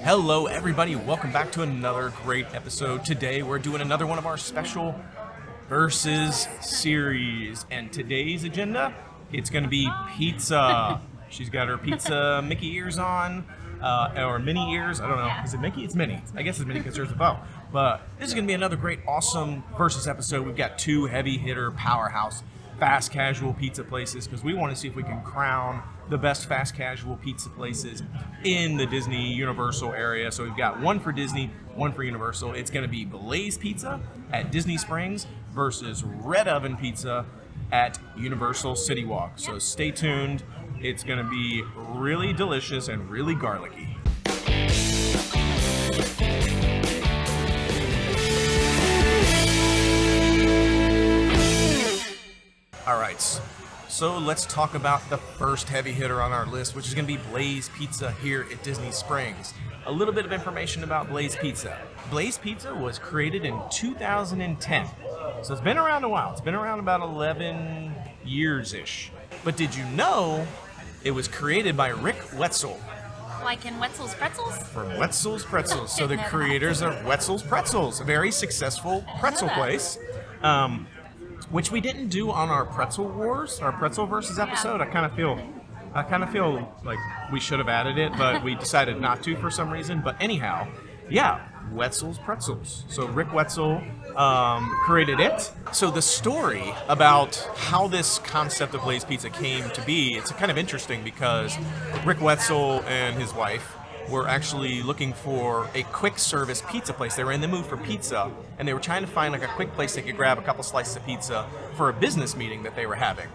Hello everybody, welcome back to another great episode. Today we're doing another one of our special Versus series. And today's agenda, it's going to be pizza. She's got her pizza Mickey ears on, or mini ears, I don't know. Is it Mickey? It's Minnie. I guess it's Minnie because there's a bow. But this is going to be another great, awesome Versus episode. We've got two heavy hitter powerhouse fast casual pizza places because we want to see if we can crown the best fast casual pizza places in the Disney Universal area. So we've got one for Disney, one for Universal. It's going to be Blaze Pizza at Disney Springs versus Red Oven Pizza at Universal City Walk. So stay tuned. It's going to be really delicious and really garlicky. All right, so let's talk about the first heavy hitter on our list, which is going to be Blaze Pizza here at Disney Springs. A little bit of information about Blaze Pizza. Blaze Pizza was created in 2010, so it's been around a while. It's been around about 11 years-ish. But did you know it was created by Rick Wetzel? Like in Wetzel's Pretzels? From Wetzel's Pretzels. So the creators of Wetzel's Pretzels, a very successful pretzel place. Which we didn't do on our Pretzel Wars, our Pretzel Versus episode. I kind of feel like we should have added it, but we decided not to for some reason. But anyhow, yeah, Wetzel's Pretzels. So Rick Wetzel created it. So the story about how this concept of Blaze Pizza came to be, it's kind of interesting because Rick Wetzel and his wife were actually looking for a quick service pizza place. They were in the mood for pizza, and they were trying to find like a quick place they could grab a couple slices of pizza for a business meeting that they were having.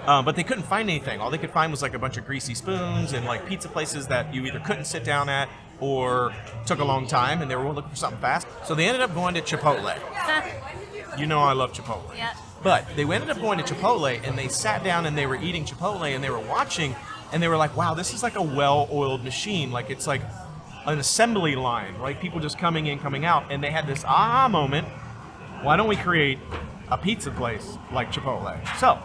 But they couldn't find anything. All they could find was like a bunch of greasy spoons and like pizza places that you either couldn't sit down at or took a long time, and they were looking for something fast. So they ended up going to Chipotle. You know I love Chipotle. Yeah. But they ended up going to Chipotle, and they sat down and they were eating Chipotle, and they were watching. And they were like, wow, this is like a well-oiled machine. Like it's like an assembly line, right? People just coming in, coming out. And they had this aha moment. Why don't we create a pizza place like Chipotle? So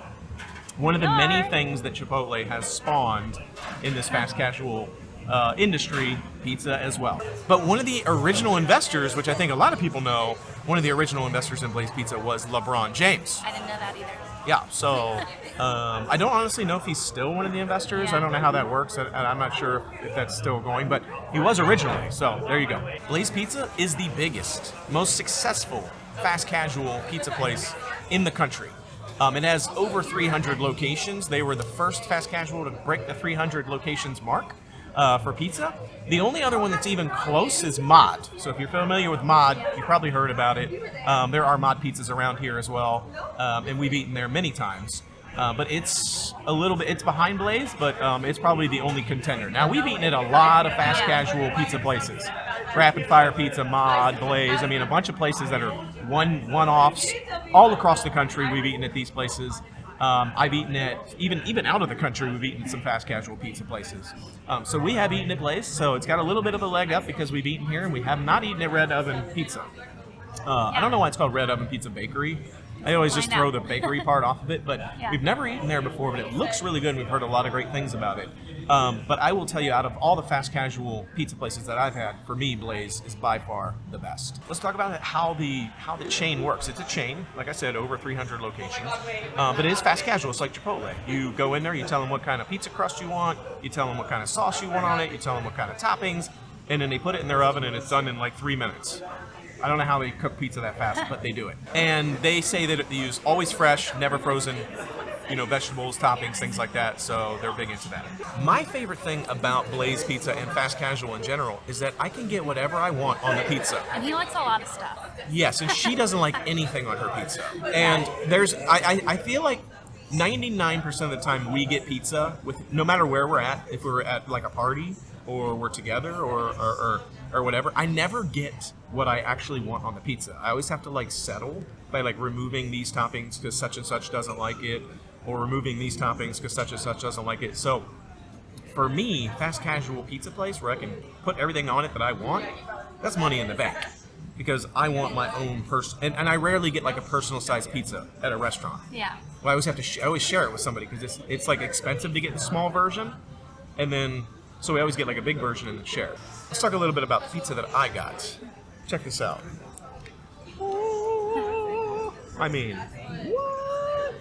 one of the many things that Chipotle has spawned in this fast casual industry, pizza as well. But one of the original investors, which I think a lot of people know, one of the original investors in Blaze Pizza was LeBron James. I didn't know that either. Yeah, so I don't honestly know if he's still one of the investors. I don't know how that works, and I'm not sure if that's still going, but he was originally, so there you go. Blaze Pizza is the biggest, most successful fast casual pizza place in the country. It has over 300 locations. They were the first fast casual to break the 300 locations mark for pizza. The only other one that's even close is Mod. So if you're familiar with Mod, you probably heard about it. There are Mod pizzas around here as well, and we've eaten there many times. But it's a little bit, it's behind Blaze, but it's probably the only contender. Now, we've eaten at a lot of fast casual pizza places. Rapid Fire Pizza, Mod, Blaze, I mean, a bunch of places that are one-offs all across the country. We've eaten at these places. I've eaten at, even out of the country, we've eaten at some fast casual pizza places. So we have eaten at Blaze, so it's got a little bit of a leg up because we've eaten here, and we have not eaten at Red Oven Pizza. I don't know why it's called Red Oven Pizza Bakery. I always just throw the bakery part off of it, but we've never eaten there before, but it looks really good, and we've heard a lot of great things about it. But I will tell you, out of all the fast casual pizza places that I've had, for me, Blaze is by far the best. Let's talk about how the chain works. It's a chain, like I said, over 300 locations, but it is fast casual. It's like Chipotle. You go in there, you tell them what kind of pizza crust you want, you tell them what kind of sauce you want on it, you tell them what kind of toppings, and then they put it in their oven, and it's done in like 3 minutes. I don't know how they cook pizza that fast, but they do it. And they say that they use always fresh, never frozen, vegetables, toppings, things like that, so they're big into that. My favorite thing about Blaze Pizza and fast casual in general is that I can get whatever I want on the pizza. And he likes a lot of stuff. Yes, and she doesn't like anything on her pizza. And I feel like 99% of the time we get pizza, with no matter where we're at, if we're at like a party, or we're together, or whatever, I never get what I actually want on the pizza. I always have to like settle by like removing these toppings because such and such doesn't like it, or removing these toppings because such and such doesn't like it. So for me, fast casual pizza place where I can put everything on it that I want, that's money in the bank. Because I want my own and I rarely get like a personal sized pizza at a restaurant. Yeah. Well, I always have to I always share it with somebody because it's like expensive to get the small version, and then So we always get like a big version and then share. Let's talk a little bit about the pizza that I got. Check this out. I mean, what?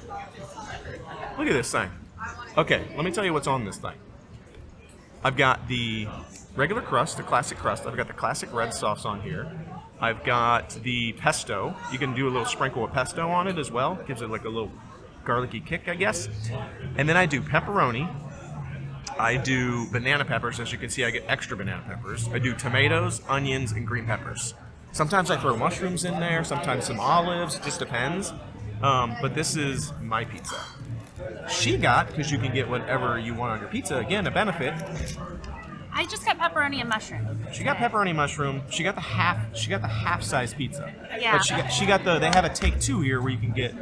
Look at this thing. Okay, let me tell you what's on this thing. I've got the regular crust, the classic crust. I've got the classic red sauce on here. I've got the pesto. You can do a little sprinkle of pesto on it as well. Gives it like a little garlicky kick, I guess. And then I do pepperoni. I do banana peppers. As you can see, I get extra banana peppers. I do tomatoes, onions, and green peppers. Sometimes I throw mushrooms in there, sometimes some olives. It just depends. But this is my pizza. She got, because you can get whatever you want on your pizza, again, a benefit. I just got pepperoni and mushroom. She got pepperoni mushroom. She got the half size pizza. Yeah. But she got the, they have a take two here where you can get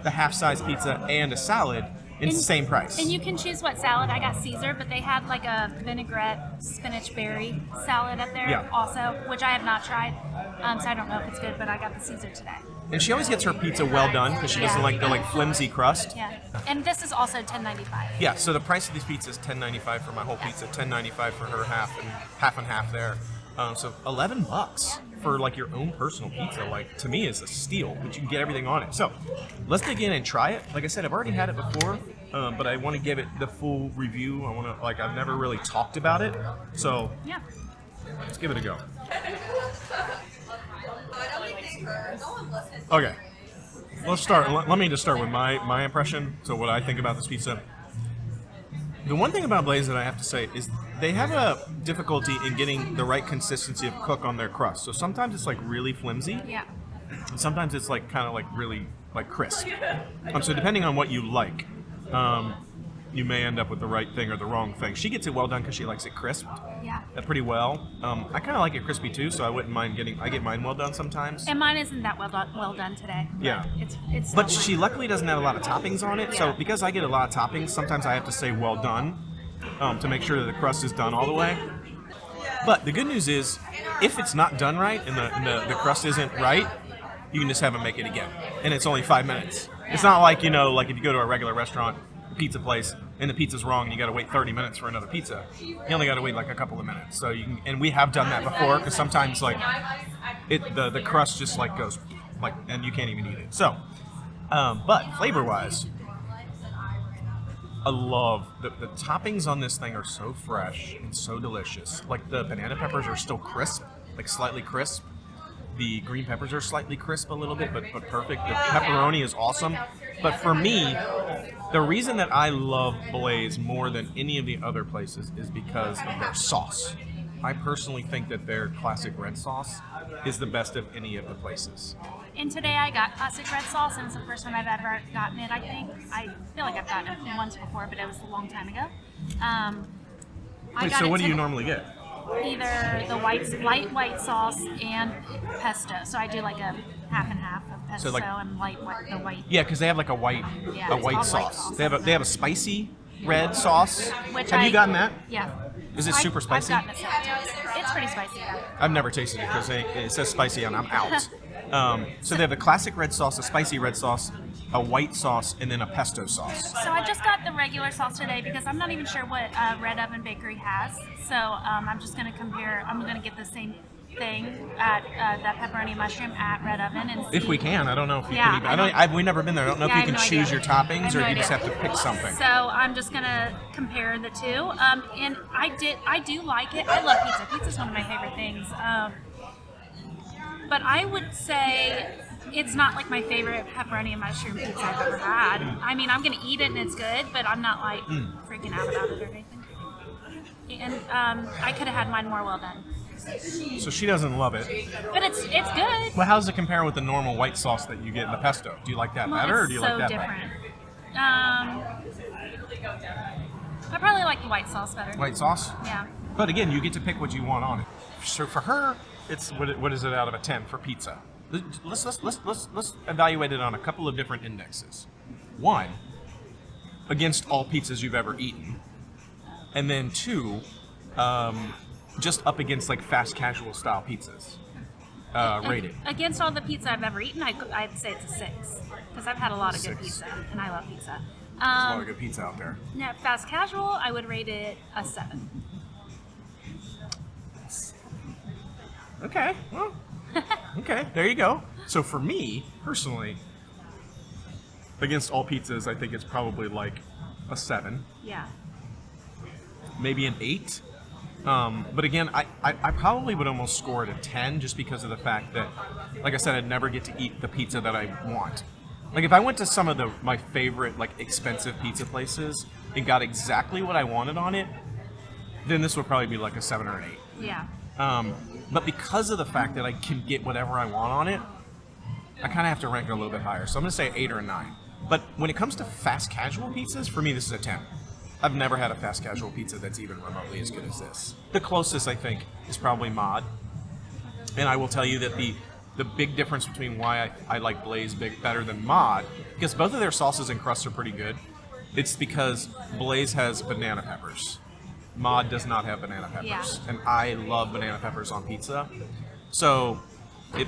the half size pizza and a salad in the same price. And you can choose what salad. I got Caesar, but they had like a vinaigrette spinach berry salad up there also, which I have not tried. So I don't know if it's good, but I got the Caesar today. And she always gets her pizza well done because she doesn't like the flimsy crust. Yeah. And this is also $10.95. Yeah, so the price of these pizzas is $10.95 for my whole pizza, $10.95 for her half and half there. So $11 for like your own personal pizza, like to me is a steal, but you can get everything on it. So let's dig in and try it. Like I said, I've already had it before, but I want to give it the full review. I want to, like, I've never really talked about it. So Yeah. let's give it a go. Okay, let's start. Let me just start with my impression. So what I think about this pizza. The one thing about Blaze that I have to say is they have a difficulty in getting the right consistency of cook on their crust. So sometimes it's like really flimsy. Yeah. And sometimes it's like kind of like really like crisp. So depending on what you like, you may end up with the right thing or the wrong thing. She gets it well done because she likes it crisped. Yeah. Pretty well. I kind of like it crispy too, so I wouldn't mind getting. I get mine well done sometimes. And mine isn't that well done today. Yeah. It's But still she fine. luckily doesn't have a lot of toppings on it, so Yeah. because I get a lot of toppings, sometimes I have to say well done to make sure that the crust is done all the way. But the good news is, if it's not done right and the crust isn't right, you can just have them make it again, and it's only 5 minutes. It's not like, you know, like if you go to a regular restaurant, pizza place, and the pizza's wrong and you got to wait 30 minutes for another pizza. You only got to wait like a couple of minutes. So you can, and we have done that before because sometimes like the crust just like goes like, and you can't even eat it. So, but flavor wise, I love the toppings on this thing are so fresh and so delicious. Like the banana peppers are still crisp, like slightly crisp. The green peppers are slightly crisp a little bit, but perfect. The pepperoni is awesome. But for me, the reason that I love Blaze more than any of the other places is because of their sauce. I personally think that their classic red sauce is the best of any of the places. And today I got classic red sauce, and it's the first time I've ever gotten it, I think. I feel like I've gotten it once before, but it was a long time ago. Wait, so what do you normally get? Either the light white sauce and pesto. So I do like a half and half of pesto and the white. Yeah, because they have like a white sauce. They have a spicy red sauce. Have you gotten that? Yeah. Is it super spicy? I've gotten it several times. It's pretty spicy. Yeah. I've never tasted it because it says spicy and I'm out. So they have the classic red sauce, a spicy red sauce, a white sauce, and then a pesto sauce. So I just got the regular sauce today because I'm not even sure what Red Oven Bakery has. So I'm just going to compare. I'm going to get the same thing at that pepperoni mushroom at Red Oven and see. If we can, I don't know if you Yeah, can. We've never been there. I don't know if you can choose your toppings or no you just idea. have to pick something. So I'm just gonna compare the two. And I do like it. I love pizza. Pizza's one of my favorite things. But I would say it's not like my favorite pepperoni and mushroom pizza I've ever had. I mean, I'm gonna eat it and it's good, but I'm not like freaking out about it or anything. And I could have had mine more well done. So she doesn't love it. But it's good. Well, how does it compare with the normal white sauce that you get in the pesto? Do you like that better, or do you like that different. better? I probably like the white sauce better. White sauce? Yeah. But again, you get to pick what you want on it. So for her, it's what is it out of a 10 for pizza? Let's evaluate it on a couple of different indexes. One, against all pizzas you've ever eaten, and then two, just up against like fast casual style pizzas. Rated. Against all the pizza I've ever eaten, I'd say it's a 6 because I've had a lot of good 6. pizza and I love pizza. There's a lot of good pizza out there. Now, fast casual, I would rate it a 7. Okay. Well, okay. There you go. So for me, personally, against all pizzas, I think it's probably like a 7, Yeah. maybe an 8. But again, I probably would almost score it a 10 just because of the fact that, like I said, I'd never get to eat the pizza that I want. Like if I went to some of my favorite like expensive pizza places and got exactly what I wanted on it, then this would probably be like a 7 or an 8. Yeah. But because of the fact that I can get whatever I want on it, I kind of have to rank it a little bit higher. So I'm going to say 8 or a 9. But when it comes to fast casual pizzas, for me, this is a 10. I've never had a fast casual pizza that's even remotely as good as this. The closest, I think, is probably Mod. And I will tell you that the big difference between why I like Blaze better than Mod, because both of their sauces and crusts are pretty good, it's because Blaze has banana peppers. Mod does not have banana peppers. Yeah. And I love banana peppers on pizza. So it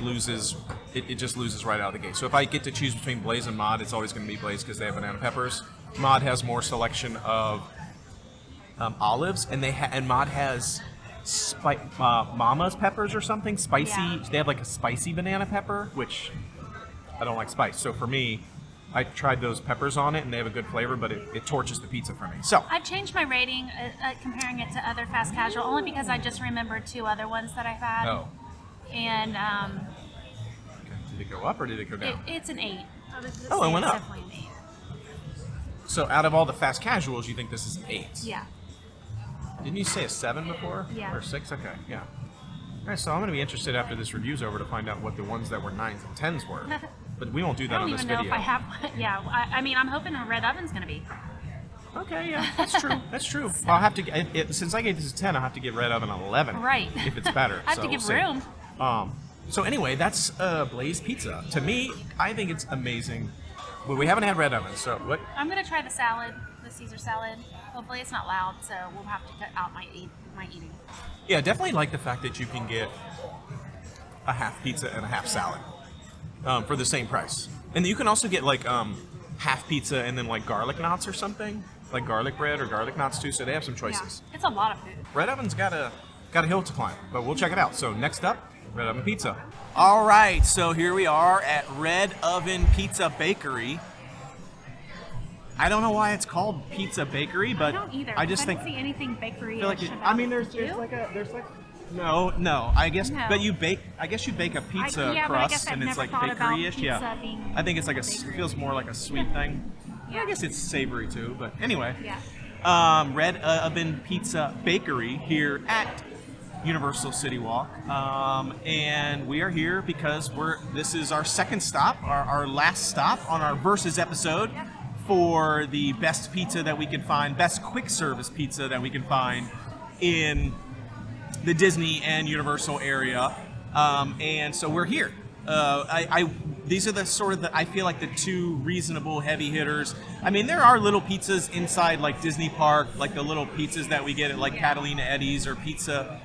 just loses right out of the gate. So if I get to choose between Blaze and Mod, it's always going to be Blaze because they have banana peppers. Mod has more selection of olives, and Mod has Mama's peppers or something spicy. Yeah. They have like a spicy banana pepper, which I don't like spice. So for me, I tried those peppers on it, and they have a good flavor, but it torches the pizza for me. So I've changed my rating comparing it to other fast casual only because I just remembered 2 other ones that I've had. oh, And okay. Did it go up or did it go down? it's an 8. I would Oh, say it went it's up. definitely an 8. So out of all the fast casuals, you think this is an 8? Yeah. Didn't you say a 7 before? Yeah. Or 6? Okay, yeah. All right, so I'm going to be interested after this review's over to find out what the ones that were 9s and 10s were. But we won't do I that don't on this even know video. if I have one. Yeah, I mean, I'm hoping a red oven's going to be. Okay, yeah, that's true. That's true. Well, I'll have to since I gave this a 10, I'll have to give Red Oven an 11. Right. If it's better. I have so to give we'll see. room. So anyway, that's Blaze Pizza. To me, I think it's amazing. But we haven't had Red Oven, so what? I'm going to try the salad, the Caesar salad. Hopefully it's not loud, so we'll have to cut out my eating. Yeah, definitely like the fact that you can get a half pizza and a half salad for the same price. And you can also get like half pizza and then like garlic knots or something, like garlic bread or garlic knots too. So they have some choices. Yeah, it's a lot of food. Red Oven's got a hill to climb, but we'll check it out. So next up, Red Oven Pizza. All right, so here we are at Red Oven Pizza Bakery. I don't know why it's called Pizza Bakery, but I don't either. I just think don't see anything bakery. No. I guess, No. but you bake. I guess you bake a pizza yeah, but I guess crust, I've and it's never like thought about bakery-ish. pizza Yeah, being I think it's like it bakery. feels more like a sweet thing. Yeah. I guess it's savory too, but anyway. Yeah. Red Oven Pizza Bakery here at Universal City Walk, and we are here because this is our second stop, our last stop on our Versus episode for the best pizza that we can find, best quick service pizza that we can find in the Disney and Universal area, and so we're here. These are I feel like the 2 reasonable heavy hitters. I mean, there are little pizzas inside like Disney Park, like the little pizzas that we get at like Catalina Eddie's or Pizza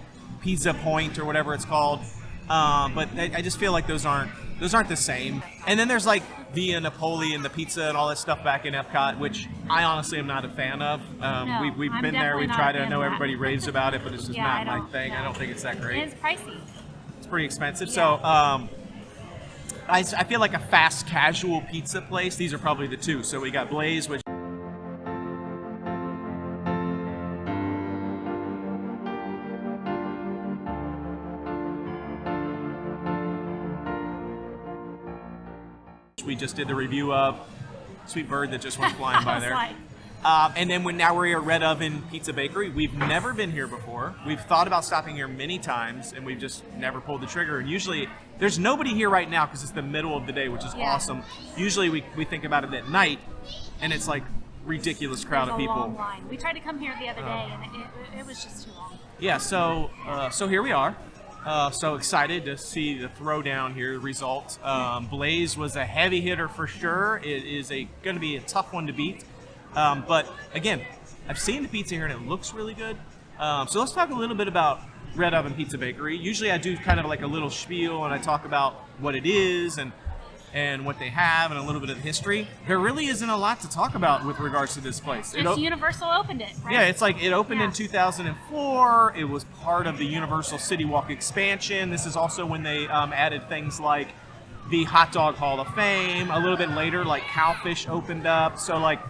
Point or whatever it's called. But I just feel like those aren't the same. And then there's like Via Napoli and the pizza and all that stuff back in Epcot, which I honestly am not a fan of. No, We've I'm been there. definitely We've not tried a it. I fan know of that. everybody raves about it, but it's just Yeah, not I my thing. no. I don't think it's that great. It's pricey. It's pretty expensive. Yeah. So I feel like a fast casual pizza place. These are probably the 2. So we got Blaze, which we just did the review of. Sweet bird that just went flying by I was there. like, And then now we're at Red Oven Pizza Bakery. We've never been here before. We've thought about stopping here many times, and we've just never pulled the trigger. And usually, there's nobody here right now because it's the middle of the day, which is Yeah. awesome. Usually, we think about it at night, and it's like ridiculous crowd there's of a people. long line. We tried to come here the other day, and it was just too long. Yeah, so here we are. So excited to see the throwdown here result. Blaze was a heavy hitter for sure. It is going to be a tough one to beat. But again, I've seen the pizza here and it looks really good. So let's talk a little bit about Red Oven Pizza Bakery. Usually I do kind of like a little spiel and I talk about what it is and and what they have and a little bit of the history, there really isn't a lot to talk about with regards to this place. Just Universal opened it, right? Yeah, it's like it opened in 2004. It was part of the Universal City Walk expansion. This is also when they added things like the Hot Dog Hall of Fame. A little bit later, like Cowfish opened up. So like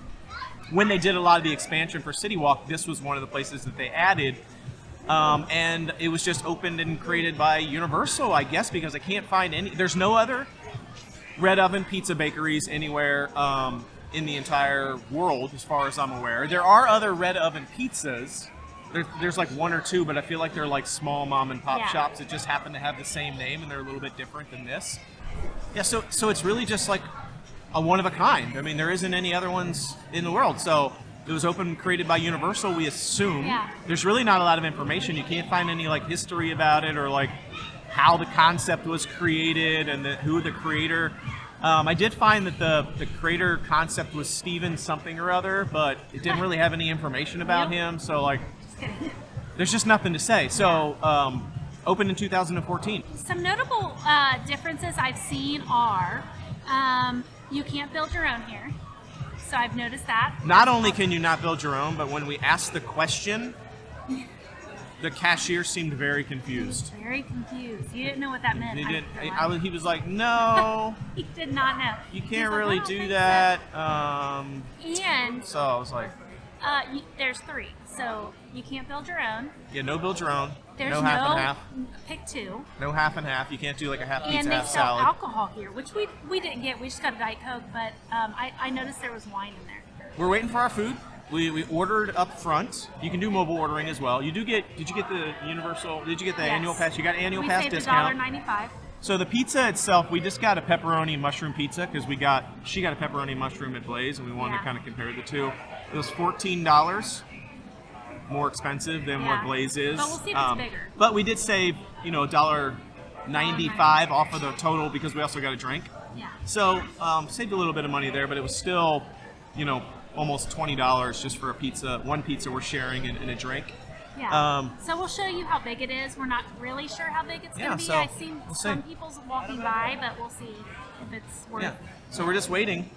when they did a lot of the expansion for City Walk, this was one of the places that they added. And it was just opened and created by Universal, I guess, because I can't find any. There's no other red oven pizza bakeries anywhere in the entire world, as far as I'm aware. There are other red oven pizzas. There's like one or two, but I feel like they're like small mom and pop shops that just happen to have the same name, and they're a little bit different than this. Yeah, so it's really just like a one of a kind. I mean, there isn't any other ones in the world. So it was open and created by Universal, we assume. Yeah. There's really not a lot of information. You can't find any like history about it or like how the concept was created and who the creator. I did find that the creator concept was Steven something or other, but it didn't really have any information about him. So like, there's just nothing to say. So opened in 2014. Some notable differences I've seen are you can't build your own here. So I've noticed that. Not only can you not build your own, but when we asked the question, the cashier seemed very confused. Very confused. He didn't know what that meant. He was like, no. He did not know. You can't really do that. And so I was like, there's 3. So you can't build your own. Yeah, no build your own. There's no half and half. Pick 2. No half and half. You can't do like a half pizza, and they half sell salad. alcohol here, which we didn't get. We just got a Diet Coke, but I noticed there was wine in there. We're waiting for our food. We ordered up front. You can do mobile ordering as well. Did you get the Universal? Did you get the annual pass? You got annual pass discount. We saved $1.95. So the pizza itself, we just got a pepperoni mushroom pizza because she got a pepperoni mushroom at Blaze, and we wanted to kind of compare the two. It was $14 more expensive than what Blaze is. But we'll see if it's bigger. But we did save, $1.95 off of the total because we also got a drink. Yeah. So saved a little bit of money there, but it was still, almost $20 just for a pizza. One pizza we're sharing and a drink. Yeah. So we'll show you how big it is. We're not really sure how big it's going to be. So I've seen some people walking by, but we'll see if it's worth. Yeah. So we're just waiting.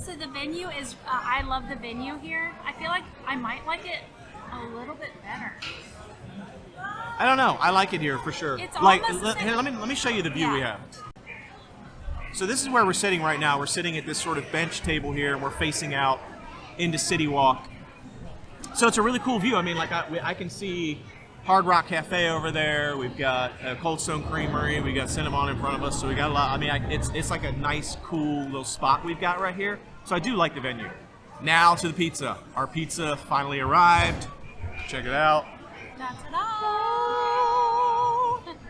So the venue is. I love the venue here. I feel like I might like it a little bit better. I don't know. I like it here for sure. It's like, almost here, let me show you the view we have. So this is where we're sitting right now. We're sitting at this sort of bench table here, and we're facing out into City Walk. So it's a really cool view. I mean, like I can see Hard Rock Cafe over there. We've got Cold Stone Creamery. We got Cinnamon in front of us. So we got a lot. I mean, it's like a nice, cool little spot we've got right here. So I do like the venue. Now to the pizza. Our pizza finally arrived. Check it out.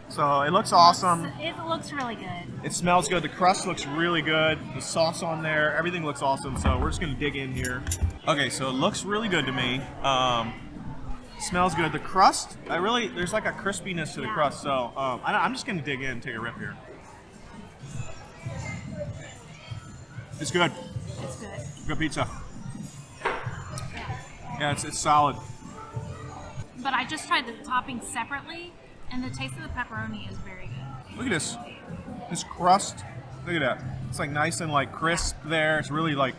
So it looks awesome. It looks really good. It smells good. The crust looks really good. The sauce on there, everything looks awesome. So we're just gonna dig in here. Okay, so it looks really good to me. Smells good. The crust, there's like a crispiness to the crust. So I'm just gonna dig in and take a rip here. It's good. It's good. Good pizza. Yeah, it's solid. But I just tried the toppings separately, and the taste of the pepperoni is very good. Look at this. This crust. Look at that. It's like nice and like crisp there. It's really like,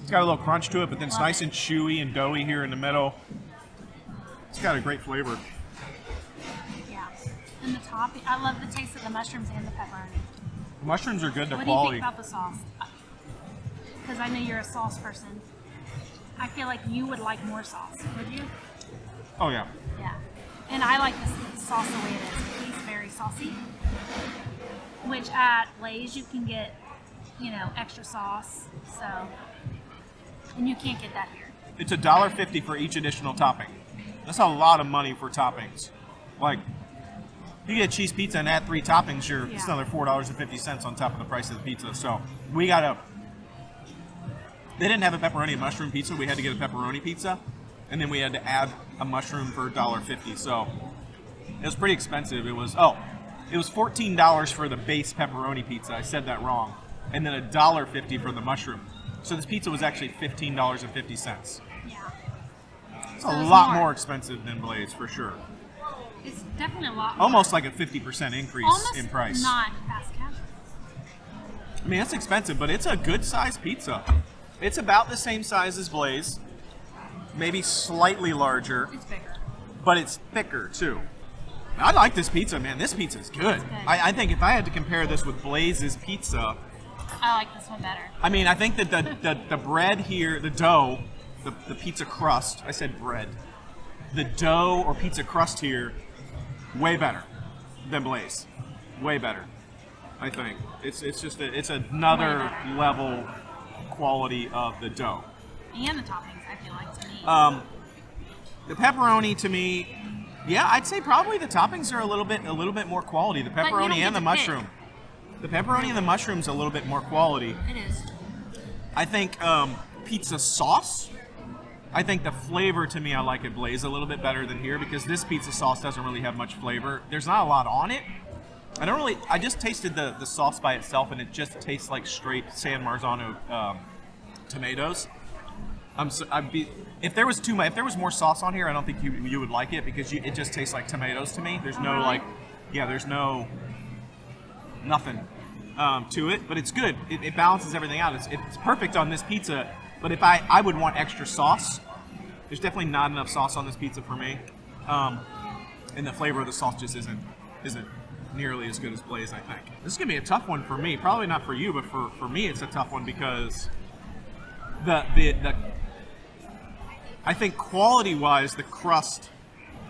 it's got a little crunch to it, but then it's nice and chewy and doughy here in the middle. It's got a great flavor. Yeah. And the topping, I love the taste of the mushrooms and the pepperoni. The mushrooms are good. They're what quality. What do you think about the sauce? Because I know you're a sauce person. I feel like you would like more sauce. Would you? Oh, yeah. Yeah. And I like the sauce the way it is. It's very saucy. Which at Blaze you can get, extra sauce. So, and you can't get that here. It's $1.50 for each additional topping. That's a lot of money for toppings. Like, you get a cheese pizza and add 3 toppings, it's another $4.50 on top of the price of the pizza. So we got they didn't have a pepperoni and mushroom pizza. We had to get a pepperoni pizza, and then we had to add a mushroom for $1.50. So it was pretty expensive. It was $14 for the base pepperoni pizza. I said that wrong. And then $1.50 for the mushroom. So this pizza was actually $15.50. Yeah. It's a lot more expensive than Blaze, for sure. It's definitely a lot more. Almost like a 50% increase in price. Not fast casual. I mean, it's expensive, but it's a good size pizza. It's about the same size as Blaze, maybe slightly larger, It's bigger. but it's thicker too. I like this pizza, man. This pizza is good. It's good. I think if I had to compare this with Blaze's pizza, I like this one better. I mean, I think that the bread here, the dough, the pizza crust, I said bread, the dough or pizza crust here, way better than Blaze. Way better, I think. It's another level quality of the dough. And the toppings, I feel like, to me. The pepperoni to me, yeah, I'd say probably the toppings are a little bit more quality. The you don't pepperoni get and the to mushroom. The pepperoni and the mushroom's a little bit more quality. It is. I think pizza sauce. I think the flavor to me, I like it Blaze a little bit better than here because this pizza sauce doesn't really have much flavor. There's not a lot on it. I just tasted the sauce by itself and it just tastes like straight San Marzano tomatoes. If there was more sauce on here, I don't think you would like it because it just tastes like tomatoes to me. There's no there's no nothing to it, but it's good. It balances everything out. It's perfect on this pizza. But if I would want extra sauce, there's definitely not enough sauce on this pizza for me, and the flavor of the sauce just isn't nearly as good as Blaze. I think this is gonna be a tough one for me. Probably not for you, but for me, it's a tough one because the I think quality-wise, the crust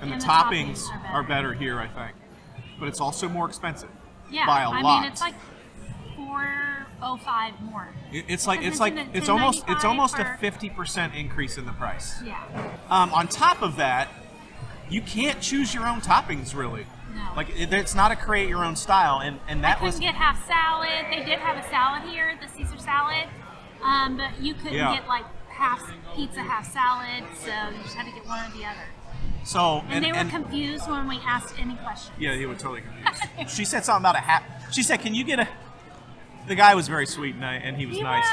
and the toppings are better here. I think, but it's also more expensive by a lot. I mean, it's like $4.05 more. It's almost a 50% increase in the price. Yeah. On top of that, you can't choose your own toppings really. No. Like it's not a create your own style, and that was. I couldn't get half salad. They did have a salad here, the Caesar salad, but you couldn't get like half pizza, half salad. So you just had to get one or the other. So and they were confused when we asked any questions. Yeah, he was totally confused. She said something about a half. She said, "Can you get a?" The guy was very sweet and he was nice,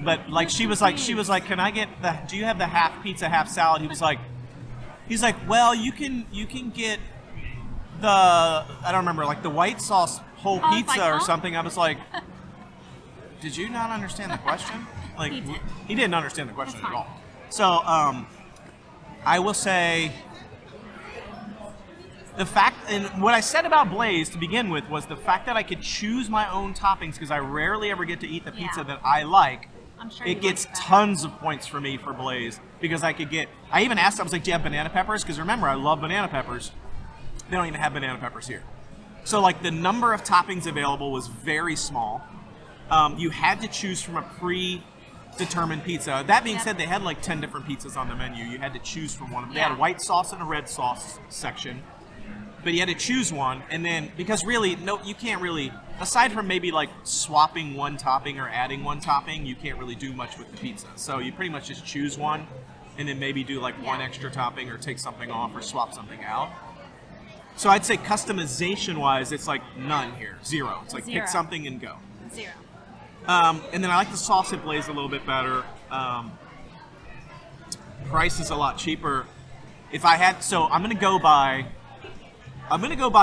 but like she was like, "Can I get the? Do you have the half pizza, half salad?" He's like, "Well, you can get the I don't remember like the white sauce whole pizza or something." I was like, "Did you not understand the question?" Like he didn't understand the question at all. So I will say. The fact, and what I said about Blaze to begin with was the fact that I could choose my own toppings because I rarely ever get to eat the pizza that I like. I'm sure it gets tons of points for me for Blaze because I even asked, I was like, do you have banana peppers? Because remember, I love banana peppers. They don't even have banana peppers here. So like the number of toppings available was very small. You had to choose from a predetermined pizza. That being said, they had like 10 different pizzas on the menu. You had to choose from one of them. They had a white sauce and a red sauce section. But you had to choose one, and then, because really, no, you can't really, aside from maybe like swapping one topping or adding one topping, you can't really do much with the pizza. So you pretty much just choose one, and then maybe do like one extra topping or take something off or swap something out. So I'd say customization-wise, it's like none here, zero. It's like pick something and go. Zero. And then I like the sauce at Blaze a little bit better. Price is a lot cheaper. If I had, so I'm gonna go by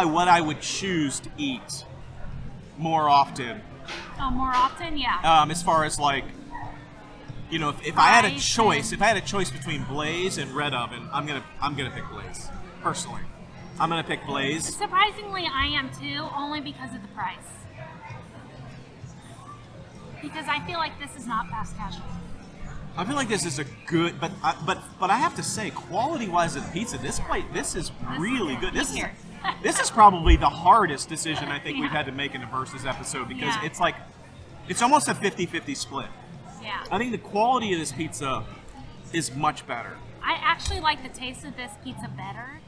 what I would choose to eat more often. Oh, more often, yeah. As far as like, you know, if I had a choice between Blaze and Red Oven, I'm gonna pick Blaze. Personally, I'm gonna pick Blaze. Surprisingly, I am too, only because of the price. Because I feel like this is not fast casual. I feel like this is a good, but I have to say, quality-wise of the pizza, this is really good. This is probably the hardest decision I think we've had to make in a Versus episode because it's almost a 50-50 split. Yeah. I think the quality of this pizza is much better. I actually like the taste of this pizza better.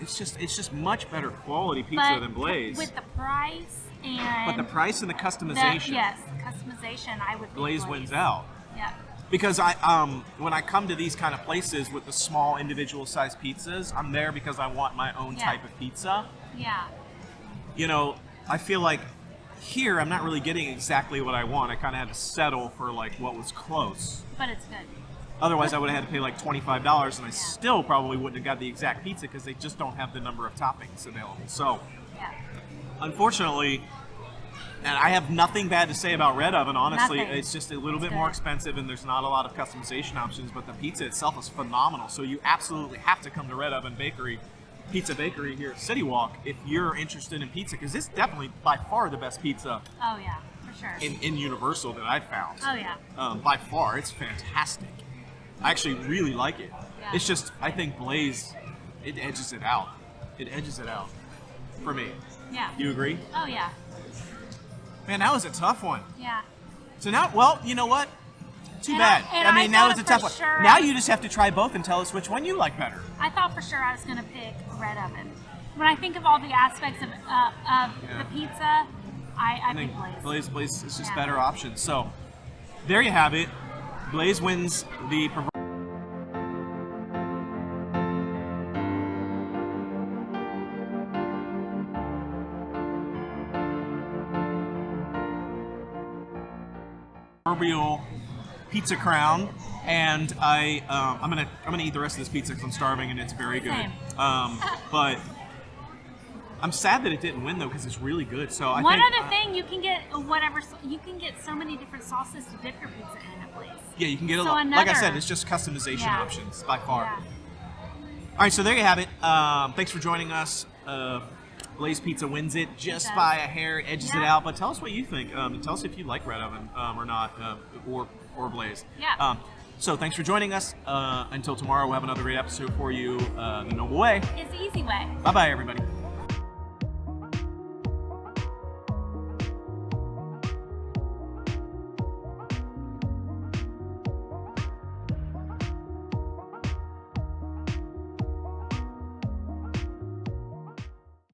It's just much better quality pizza than Blaze. With the price and... But the price and the customization. The customization, I would think Blaze wins out. Yeah. Because when I come to these kind of places with the small individual sized pizzas, I'm there because I want my own type of pizza. Yeah. You know, I feel like here I'm not really getting exactly what I want. I kind of had to settle for like what was close. But it's good. Otherwise, I would have had to pay like $25, and I still probably wouldn't have got the exact pizza because they just don't have the number of toppings available. So, unfortunately, And I have nothing bad to say about Red Oven, honestly. Nothing. It's just a little bit good. more expensive and there's not a lot of customization options, but the pizza itself is phenomenal. So you absolutely have to come to Red Oven Pizza Bakery here at City Walk if you're interested in pizza, because it's definitely by far the best pizza Oh yeah, for sure. in Universal that I've found. Oh yeah. By far, it's fantastic. I actually really like it. Yeah. It's just, I think Blaze, it edges it out. It edges it out for me. Yeah. You agree? Oh yeah. Man, that was a tough one. Yeah. So now, well, you know what? Too And bad. I I mean, now thought it's a for tough one. sure Now I was- you just have to try both and tell us which one you like better. I thought for sure I was gonna pick Red Oven. When I think of all the aspects of the pizza, I pick Blaze. Blaze is just Yeah. better options. So there you have it. Blaze wins the proverbial pizza crown, and I'm gonna eat the rest of this pizza because I'm starving and it's very good. Same. But I'm sad that it didn't win though because it's really good. So I One think, other thing, you can get you can get so many different sauces to dip your pizza in at Blaze. yeah, you can get a So lot. Like I said, another- it's just customization Yeah. options by far. Yeah. All right, so there you have it. Thanks for joining us. Blaze Pizza wins it just does. by a hair, edges it Yeah. out. But tell us what you think. Tell us if you like Red Oven or not, or Blaze. Yeah. So thanks for joining us. Until tomorrow, we'll have another great episode for you the Noble Way. It's the easy way. Bye bye, everybody.